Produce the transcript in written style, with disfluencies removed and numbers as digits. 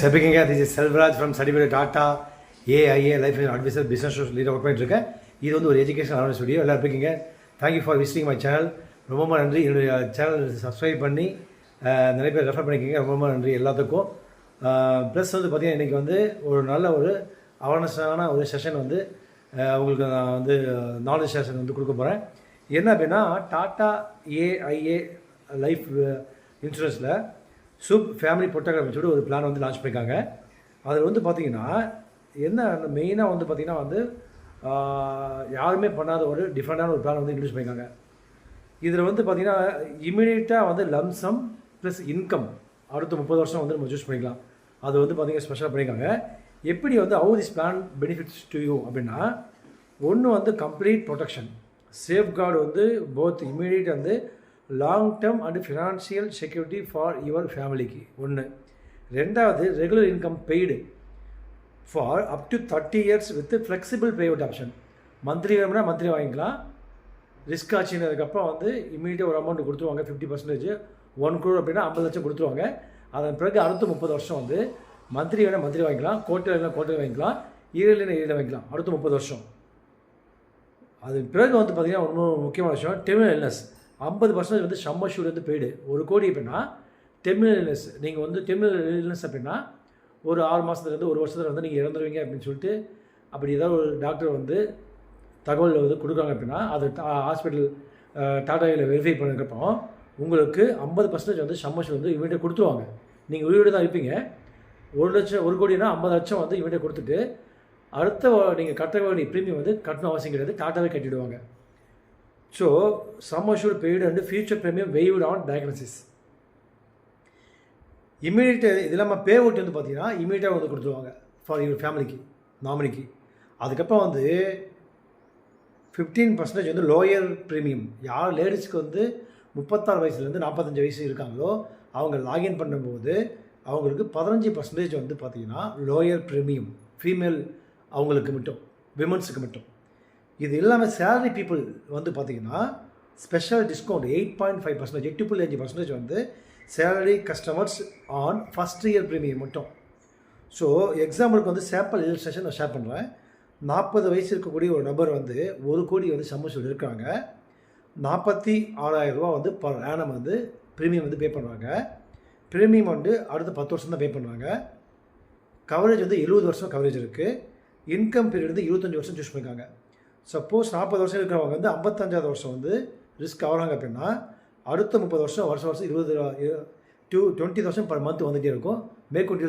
எப்படிங்க? This is Selvaraj from certificate Tata AIA life advisor business leader work பண்ணிட்டுருக்கேன். இது வந்து ஒரு எஜுகேஷன் அவேர்னஸ் வீடியோ. எல்லோரும் இருக்கீங்க. Thank you for visiting my channel. ரொம்ப நன்றி. என்னுடைய சேனல் சப்ஸ்கிரைப் பண்ணி நிறைய பேர் ரெஃபர் பண்ணிக்கிங்க. ரொம்ப நன்றி எல்லாத்துக்கும். ப்ளஸ் வந்து பார்த்திங்கன்னா இன்றைக்கி வந்து ஒரு நல்ல ஒரு அவேர்னஸான ஒரு செஷன் வந்து உங்களுக்கு நான் வந்து நாலேஜ் செஷன் வந்து கொடுக்க போகிறேன். என்ன அப்படின்னா, டாட்டா ஏஐஏ லைஃப் இன்சூரன்ஸில் சூப் ஃபேமிலி ப்ரொடெக்ட் சொல்லி ஒரு பிளான் வந்து லான்ச் பண்ணியிருக்காங்க. அதில் வந்து பார்த்திங்கன்னா என்ன மெயினாக வந்து பார்த்திங்கன்னா வந்து யாருமே பண்ணாத ஒரு டிஃப்ரெண்ட்டான ஒரு பிளான் வந்து இன்ட்ரடியூஸ் பண்ணியிருக்காங்க. இதில் வந்து பார்த்திங்கன்னா இமீடியட்டாக வந்து லம்சம் ப்ளஸ் இன்கம் அடுத்த 30 வருஷம் வந்து நம்ம சூஸ் பண்ணிக்கலாம். அது வந்து பார்த்திங்கன்னா ஸ்பெஷலாக பண்ணியிருக்காங்க. எப்படி வந்து how this plan benefits to you அப்படின்னா, ஒன்று வந்து கம்ப்ளீட் ப்ரொடெக்ஷன், சேஃப்கார்டு வந்து போத் இமீடியட் வந்து long term and financial security for your ஃபேமிலிக்கு ஒன்று. ரெண்டாவது regular income paid for up to 30 years with flexible payout option. Monthly வேணும்னா மந்த்லி வாங்கிக்கலாம். ரிஸ்க் ஆச்சுன்னதுக்கப்புறம் வந்து இமீடியட்டாக ஒரு அமௌண்ட் கொடுத்துருவாங்க. 50% 1 crore அப்படின்னா 50 லட்சம் கொடுத்துருவாங்க. அதன் பிறகு அடுத்த 30 வருஷம் வந்து மந்த்லி வேணால் மந்த்லி வாங்கிக்கலாம், குவார்டர் வேணால் குவார்டர் வாங்கிக்கலாம், இயர்லினா இயர்லி வாங்கிக்கலாம் அடுத்த 30 வருஷம். அதுக்கு பிறகு வந்து பார்த்திங்கன்னா இன்னொரு முக்கியமான விஷயம், டெர்மினல் இல்னஸ் 50% வந்து சம் அஷ்யூர்ட் வந்து பெய்டு. 1 கோடி அப்படின்னா டெர்மினல் இல்னஸ், நீங்கள் வந்து டெர்மினல் இல்னஸ் அப்படின்னா ஒரு 6 மாதத்துலேருந்து 1 வருஷத்தில் வந்து நீங்கள் இறந்துருவீங்க அப்படின்னு சொல்லிட்டு அப்படி ஏதாவது ஒரு டாக்டர் வந்து தகவல் வந்து கொடுக்குறாங்க அப்படின்னா அது ஹாஸ்பிட்டல் டாட்டாவில் வெரிஃபை பண்ணுறப்போ உங்களுக்கு 50% வந்து சம் அஷ்யூர்ட் வந்து இவன்கிட்ட கொடுத்துருவாங்க. நீங்கள் உயிரோடு தான் இருப்பீங்க. 1 கோடினா 50 லட்சம் வந்து இவன்கிட்ட கொடுத்துட்டு அடுத்த நீங்கள் கட்ட வேண்டிய ப்ரீமியம் வந்து கட்டணும் அவசியம் கிடையாது, டாட்டாவே கட்டிடுவாங்க. So sum assured paid and future premium waived on diagnosis. Immediate இது இல்லாமல் பே அவுட் வந்து பார்த்தீங்கன்னா இமீடியட்டாக வந்து கொடுத்துருவாங்க ஃபார் யுவர் ஃபேமிலிக்கு, நாமினிக்கு. அதுக்கப்புறம் வந்து 15% வந்து லோயர் ப்ரீமியம். யார் லேடிஸ்க்கு வந்து 36 வயசுலேருந்து 45 வயசு இருக்காங்களோ அவங்க லாகின் பண்ணும்போது அவங்களுக்கு 15% வந்து பார்த்திங்கன்னா லோயர் ப்ரீமியம், ஃபீமேல் அவங்களுக்கு மட்டும், விமன்ஸுக்கு மட்டும். இது இல்லாமல் சேலரி பீப்புள் வந்து பார்த்திங்கன்னா ஸ்பெஷல் டிஸ்கவுண்ட் 8.5%, 8.5% வந்து salary customers on first year premium மட்டும். ஸோ எக்ஸாம்பிளுக்கு வந்து சாம்பிள் இல்லஸ்ட்ரேஷன் நான் ஷேர் பண்ணுறேன். 40 வயசு இருக்கக்கூடிய ஒரு நபர் வந்து 1 கோடி வந்து சம்மர்ஷூட் இருக்காங்க. 46,000 ரூபா வந்து பர் ஆனம் வந்து ப்ரீமியம் வந்து பே பண்ணுவாங்க. ப்ரீமியம் வந்து அடுத்த 10 வருஷம் தான் பே பண்ணுவாங்க. கவரேஜ் வந்து 70 வருஷம் கவரேஜ் இருக்குது. இன்கம் பீரியட் வந்து 25 வருஷம் சூஸ் பண்ணியிருக்காங்க. சப்போஸ் 40 வருஷம் இருக்கிறவங்க வந்து 55வது வருஷம் வந்து ரிஸ்க் ஆகிறாங்க அப்படின்னா அடுத்த 30 வருஷம் வருஷம் 20,000 பர் மந்த் வந்துகிட்டே இருக்கும். மேற்கொண்டு